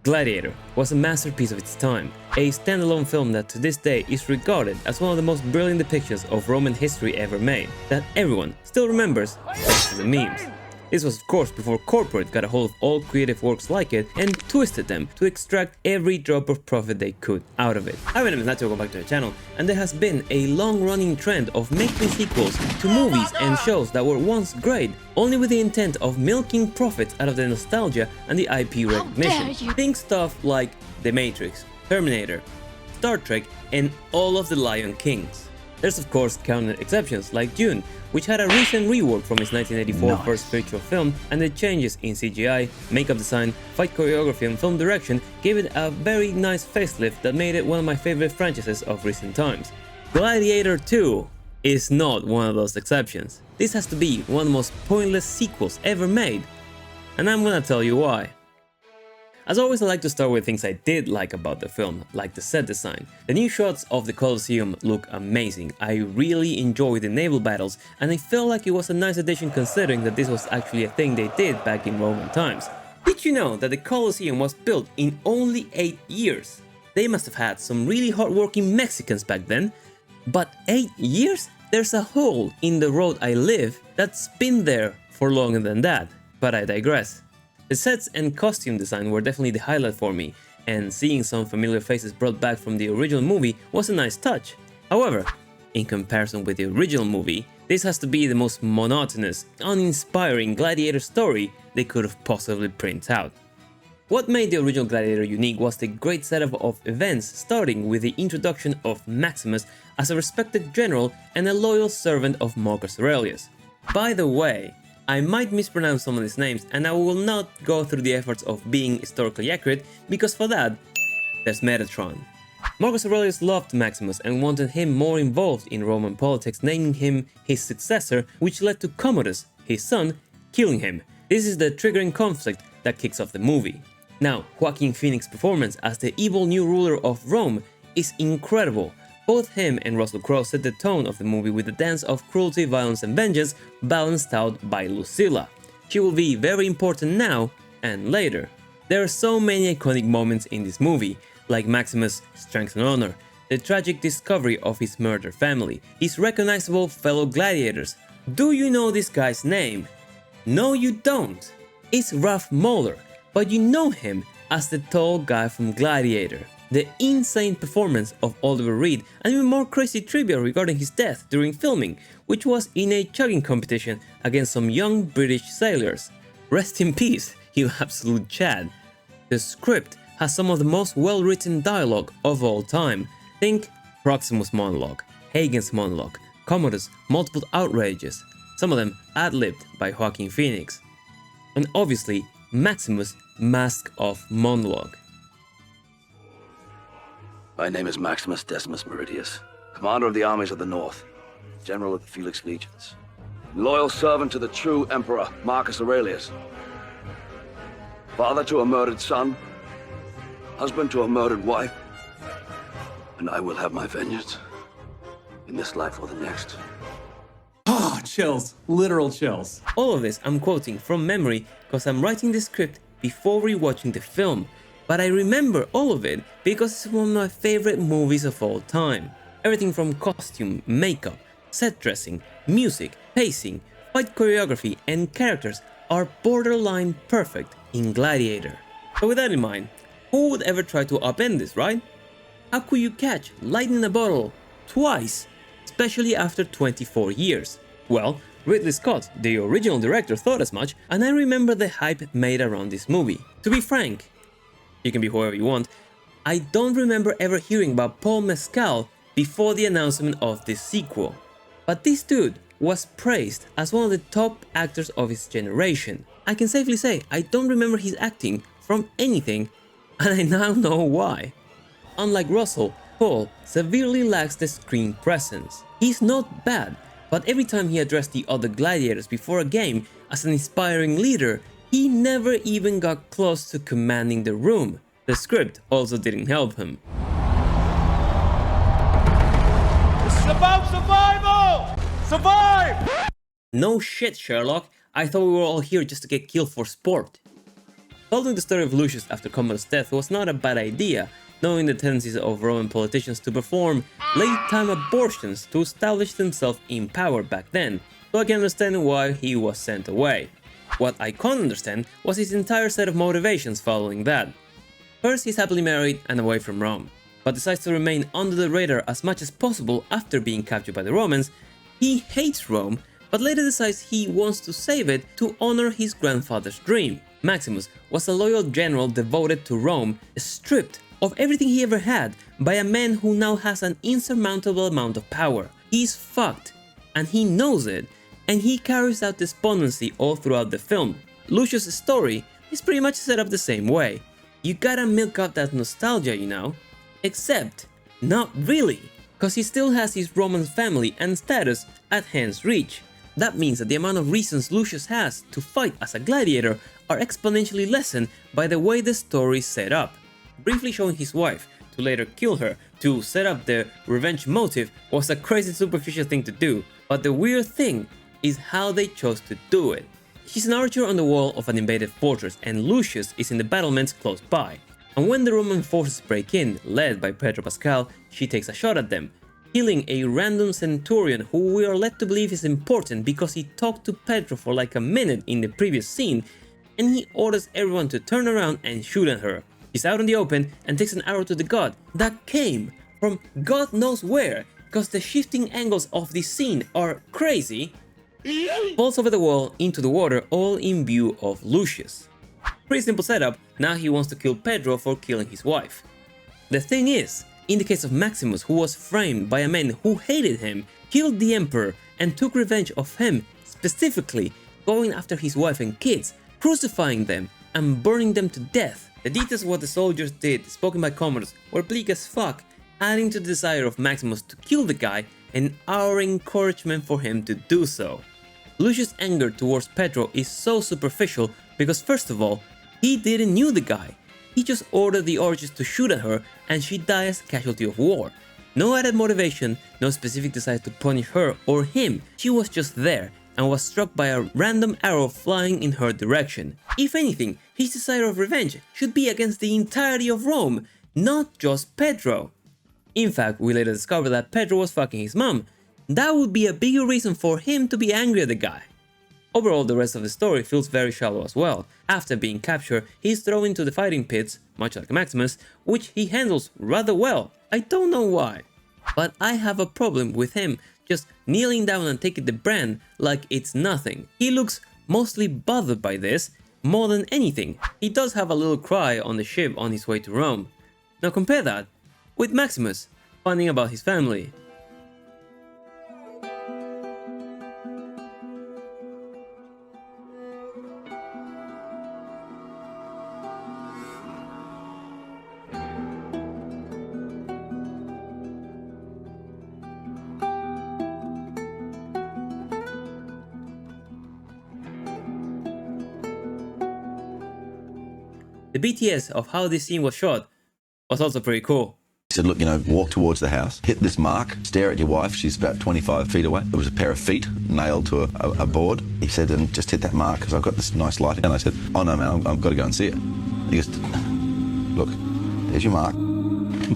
Gladiator was a masterpiece of its time, a standalone film that to this day is regarded as one of the most brilliant depictions of Roman history ever made, that everyone still remembers thanks to the memes. This was of course before corporate got a hold of all creative works like it and twisted them to extract every drop of profit they could out of it. Hi, my name is Nacho, welcome back to the channel, and there has been a long-running trend of making sequels to movies and shows that were once great, only with the intent of milking profits out of the nostalgia and the IP recognition. Think stuff like The Matrix, Terminator, Star Trek, and all of the Lion Kings. There's of course countless exceptions like Dune, which had a recent rework from its 1984 first feature film, and the changes in CGI, makeup design, fight choreography and film direction gave it a very nice facelift that made it one of my favorite franchises of recent times. Gladiator 2 is not one of those exceptions. This has to be one of the most pointless sequels ever made, and I'm gonna tell you why. As always, I like to start with things I did like about the film, like the set design. The new shots of the Colosseum look amazing. I really enjoyed the naval battles, and I felt like it was a nice addition considering that this was actually a thing they did back in Roman times. Did you know that the Colosseum was built in only 8 years? They must have had some really hardworking Mexicans back then. But 8 years? There's a hole in the road I live that's been there for longer than that. But I digress. The sets and costume design were definitely the highlight for me, and seeing some familiar faces brought back from the original movie was a nice touch. However, in comparison with the original movie, this has to be the most monotonous, uninspiring Gladiator story they could have possibly printed out. What made the original Gladiator unique was the great setup of events, starting with the introduction of Maximus as a respected general and a loyal servant of Marcus Aurelius. By the way, I might mispronounce some of these names, and I will not go through the efforts of being historically accurate, because for that, there's Metatron. Marcus Aurelius loved Maximus and wanted him more involved in Roman politics, naming him his successor, which led to Commodus, his son, killing him. This is the triggering conflict that kicks off the movie. Now, Joaquin Phoenix's performance as the evil new ruler of Rome is incredible. Both him and Russell Crowe set the tone of the movie with the dance of cruelty, violence and vengeance balanced out by Lucilla. She will be very important now and later. There are so many iconic moments in this movie, like Maximus' strength and honor, the tragic discovery of his murdered family, his recognizable fellow gladiators. Do you know this guy's name? No, you don't. It's Ralph Moeller, but you know him as the tall guy from Gladiator. The insane performance of Oliver Reed, and even more crazy trivia regarding his death during filming, which was in a chugging competition against some young British sailors. Rest in peace, you absolute Chad. The script has some of the most well-written dialogue of all time. Think Proximus' monologue, Hagen's monologue, Commodus' multiple outrages, some of them ad-libbed by Joaquin Phoenix. And obviously, Maximus' mask-off monologue. My name is Maximus Decimus Meridius, commander of the armies of the North, general of the Felix Legions, loyal servant to the true emperor Marcus Aurelius, father to a murdered son, husband to a murdered wife, and I will have my vengeance in this life or the next. Oh, chills, literal chills. All of this I'm quoting from memory because I'm writing the script before rewatching the film. But I remember all of it because it's one of my favorite movies of all time. Everything from costume, makeup, set dressing, music, pacing, fight choreography and characters are borderline perfect in Gladiator. So with that in mind, who would ever try to upend this, right? How could you catch lightning in a bottle twice, especially after 24 years? Well, Ridley Scott, the original director, thought as much, and I remember the hype made around this movie. To be frank, you can be whoever you want, I don't remember ever hearing about Paul Mescal before the announcement of this sequel. But this dude was praised as one of the top actors of his generation. I can safely say I don't remember his acting from anything, and I now know why. Unlike Russell, Paul severely lacks the screen presence. He's not bad, but every time he addressed the other gladiators before a game as an inspiring leader, he never even got close to commanding the room. The script also didn't help him. This is about survival! Survive! No shit, Sherlock. I thought we were all here just to get killed for sport. Following the story of Lucius after Commodus' death was not a bad idea, knowing the tendencies of Roman politicians to perform late-time abortions to establish themselves in power back then, so I can understand why he was sent away. What I can't understand was his entire set of motivations following that. First, he's happily married and away from Rome, but decides to remain under the radar as much as possible after being captured by the Romans. He hates Rome, but later decides he wants to save it to honor his grandfather's dream. Maximus was a loyal general devoted to Rome, stripped of everything he ever had by a man who now has an insurmountable amount of power. He's fucked, and he knows it, and he carries out despondency all throughout the film. Lucius' story is pretty much set up the same way. You gotta milk out that nostalgia, you know? Except, not really, cause he still has his Roman family and status at hand's reach. That means that the amount of reasons Lucius has to fight as a gladiator are exponentially lessened by the way the story is set up. Briefly showing his wife, to later kill her, to set up the revenge motive was a crazy superficial thing to do, but the weird thing is how they chose to do it. He's an archer on the wall of an invaded fortress and Lucius is in the battlements close by. And when the Roman forces break in, led by Pedro Pascal, she takes a shot at them, killing a random centurion who we are led to believe is important because he talked to Pedro for like a minute in the previous scene, and he orders everyone to turn around and shoot at her. He's out in the open and takes an arrow to the god that came from God knows where, because the shifting angles of this scene are crazy. Falls over the wall into the water, all in view of Lucius. Pretty simple setup. Now he wants to kill Pedro for killing his wife. The thing is, in the case of Maximus, who was framed by a man who hated him, killed the emperor and took revenge of him, specifically going after his wife and kids, crucifying them and burning them to death. The details of what the soldiers did, spoken by Commodus, were bleak as fuck, adding to the desire of Maximus to kill the guy and our encouragement for him to do so. Lucius' anger towards Pedro is so superficial because first of all, he didn't know the guy. He just ordered the archers to shoot at her and she died as a casualty of war. No added motivation, no specific desire to punish her or him, she was just there and was struck by a random arrow flying in her direction. If anything, his desire of revenge should be against the entirety of Rome, not just Pedro. In fact, we later discover that Pedro was fucking his mom. That would be a bigger reason for him to be angry at the guy. Overall, the rest of the story feels very shallow as well. After being captured, he's thrown into the fighting pits, much like Maximus, which he handles rather well. I don't know why, but I have a problem with him just kneeling down and taking the brand like it's nothing. He looks mostly bothered by this, more than anything. He does have a little cry on the ship on his way to Rome. Now compare that with Maximus, finding about his family. The BTS of how this scene was shot was also pretty cool. He said, look, walk towards the house, hit this mark, stare at your wife, she's about 25 feet away. There was a pair of feet nailed to a board. He said, and just hit that mark because I've got this nice light. And I said, oh no man, I've got to go and see it. He goes, look, there's your mark.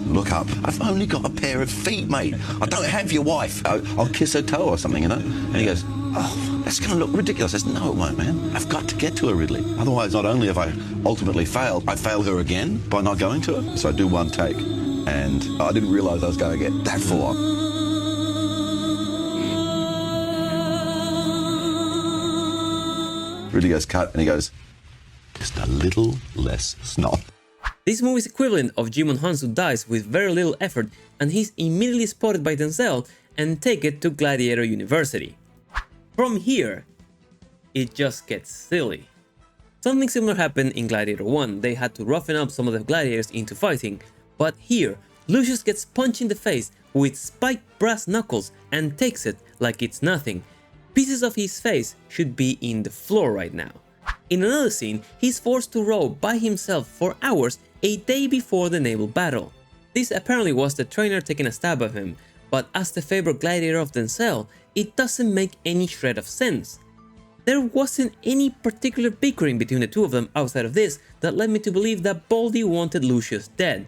Look up. I've only got a pair of feet, mate. I don't have your wife. I'll kiss her toe or something, And he goes, oh, that's going to look ridiculous. I said, no, it won't, man. I've got to get to her, Ridley. Otherwise, not only have I ultimately failed, I fail her again by not going to her. So I do one take. And I didn't realise I was going to get that full on. Ridley goes, cut, and he goes, just a little less snot. This movie is equivalent of Jimon Hansu dies with very little effort and he's immediately spotted by Denzel and taken to Gladiator University. From here, it just gets silly. Something similar happened in Gladiator 1, they had to roughen up some of the gladiators into fighting, but here, Lucius gets punched in the face with spiked brass knuckles and takes it like it's nothing. Pieces of his face should be in the floor right now. In another scene, he's forced to row by himself for hours a day before the naval battle. This apparently was the trainer taking a stab at him, but as the favorite gladiator of Denzel, it doesn't make any shred of sense. There wasn't any particular bickering between the two of them outside of this that led me to believe that Baldy wanted Lucius dead,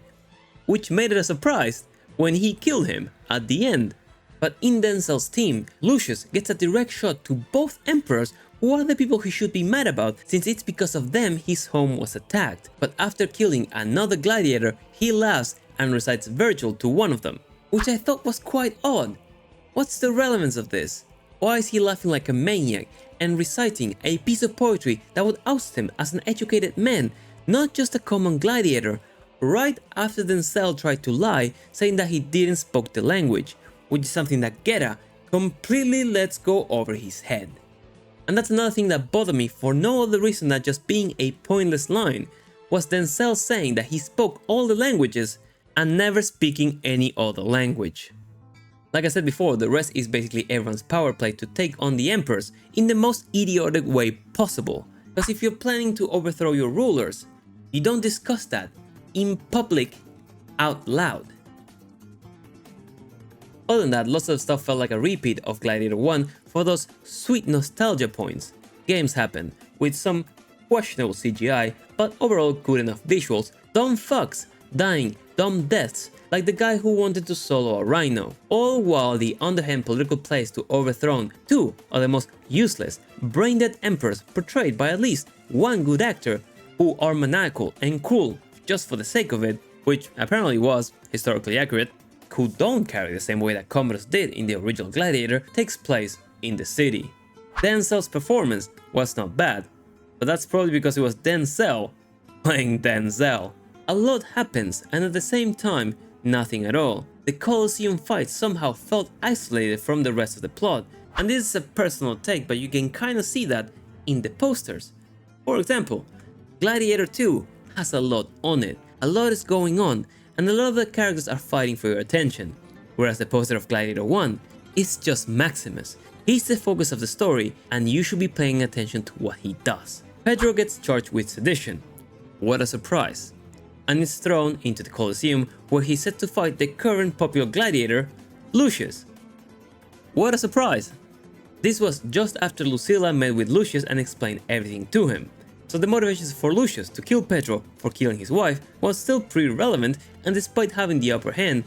which made it a surprise when he killed him at the end. But in Denzel's team, Lucius gets a direct shot to both emperors, who are the people he should be mad about, since it's because of them his home was attacked. But after killing another gladiator, he laughs and recites Virgil to one of them, which I thought was quite odd. What's the relevance of this? Why is he laughing like a maniac and reciting a piece of poetry that would oust him as an educated man, not just a common gladiator, right after Denzel tried to lie, saying that he didn't speak the language, which is something that Guerra completely lets go over his head. And that's another thing that bothered me for no other reason than just being a pointless line, was Denzel saying that he spoke all the languages and never speaking any other language. Like I said before, the rest is basically everyone's power play to take on the emperors in the most idiotic way possible. Because if you're planning to overthrow your rulers, you don't discuss that in public out loud. Other than that, lots of stuff felt like a repeat of Gladiator 1 for those sweet nostalgia points. Games happen, with some questionable CGI, but overall good enough visuals, dumb fucks, dying, dumb deaths, like the guy who wanted to solo a rhino, all while the underhand political plays to overthrow two of the most useless, brain-dead emperors portrayed by at least one good actor, who are maniacal and cruel just for the sake of it, which apparently was historically accurate, who don't carry the same way that Commodus did in the original Gladiator, takes place in the city. Denzel's performance was not bad, but that's probably because it was Denzel playing Denzel. A lot happens, and at the same time, nothing at all. The Colosseum fight somehow felt isolated from the rest of the plot, and this is a personal take, but you can kinda see that in the posters. For example, Gladiator 2 has a lot on it, a lot is going on, and a lot of the characters are fighting for your attention, whereas the poster of Gladiator 1 is just Maximus. He's the focus of the story, and you should be paying attention to what he does. Pedro gets charged with sedition. What a surprise. And is thrown into the Colosseum, where he's set to fight the current popular gladiator, Lucius. What a surprise! This was just after Lucilla met with Lucius and explained everything to him. So the motivations for Lucius to kill Pedro for killing his wife was still pretty relevant, and despite having the upper hand,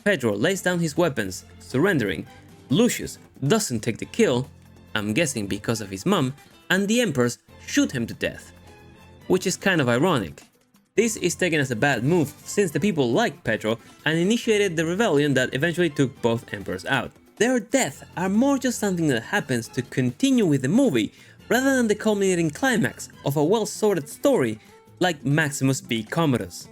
Pedro lays down his weapons, surrendering. Lucius doesn't take the kill, I'm guessing because of his mom, and the emperors shoot him to death. Which is kind of ironic. This is taken as a bad move since the people liked Pedro and initiated the rebellion that eventually took both emperors out. Their deaths are more just something that happens to continue with the movie rather than the culminating climax of a well-sorted story like Maximus v Commodus.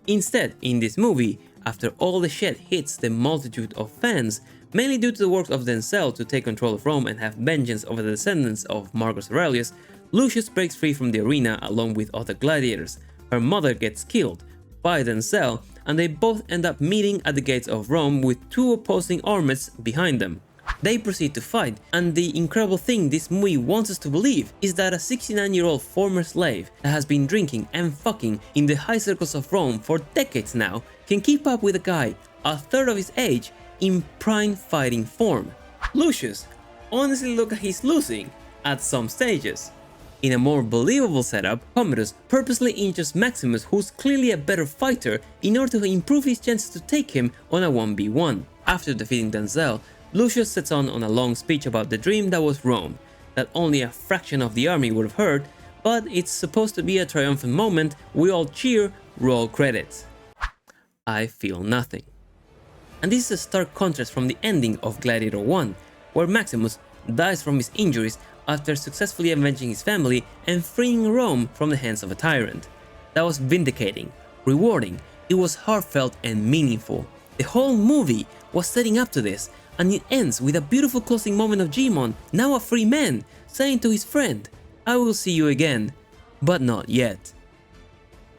Instead, in this movie, after all the shit hits the multitude of fans, mainly due to the work of Denzel to take control of Rome and have vengeance over the descendants of Marcus Aurelius, Lucius breaks free from the arena along with other gladiators. Her mother gets killed by Denzel, and they both end up meeting at the gates of Rome with two opposing armies behind them. They proceed to fight, and the incredible thing this movie wants us to believe is that a 69-year-old former slave that has been drinking and fucking in the high circles of Rome for decades now can keep up with a guy a third of his age in prime fighting form. Lucius honestly look like he's losing at some stages. In a more believable setup, Commodus purposely injures Maximus, who's clearly a better fighter, in order to improve his chances to take him on a 1v1. After defeating Denzel, Lucius sets on a long speech about the dream that was Rome, that only a fraction of the army would have heard, but it's supposed to be a triumphant moment, we all cheer, roll credits. I feel nothing. And this is a stark contrast from the ending of Gladiator 1, where Maximus dies from his injuries after successfully avenging his family and freeing Rome from the hands of a tyrant. That was vindicating, rewarding, it was heartfelt and meaningful. The whole movie was setting up to this, and it ends with a beautiful closing moment of Jimon, now a free man, saying to his friend, "I will see you again, but not yet."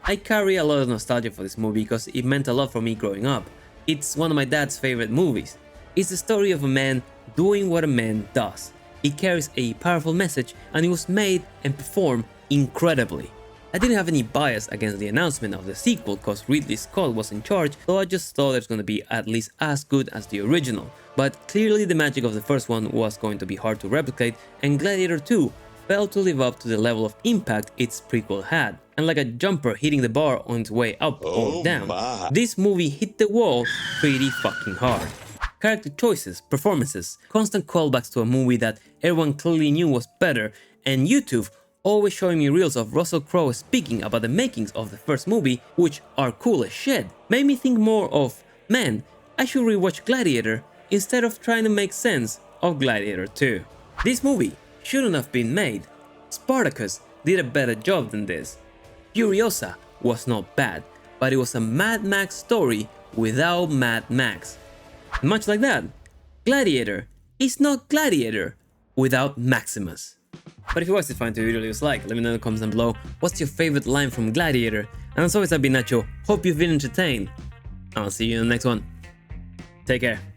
I carry a lot of nostalgia for this movie because it meant a lot for me growing up. It's one of my dad's favorite movies. It's the story of a man doing what a man does. It carries a powerful message, and it was made and performed incredibly. I didn't have any bias against the announcement of the sequel cause Ridley Scott was in charge, so I just thought it was gonna be at least as good as the original. But clearly the magic of the first one was going to be hard to replicate, and Gladiator 2 failed to live up to the level of impact its prequel had. And like a jumper hitting the bar on its way up or down, this movie hit the wall pretty fucking hard. Character choices, performances, constant callbacks to a movie that everyone clearly knew was better, and YouTube always showing me reels of Russell Crowe speaking about the makings of the first movie, which are cool as shit, made me think more of, man, I should rewatch Gladiator instead of trying to make sense of Gladiator 2. This movie shouldn't have been made. Spartacus did a better job than this. Furiosa was not bad, but it was a Mad Max story without Mad Max. And much like that, Gladiator is not Gladiator without Maximus. But if you watched this fine video, leave a like, let me know in the comments down below what's your favorite line from Gladiator. And as always, I've been Nacho, hope you've been entertained, and I'll see you in the next one. Take care.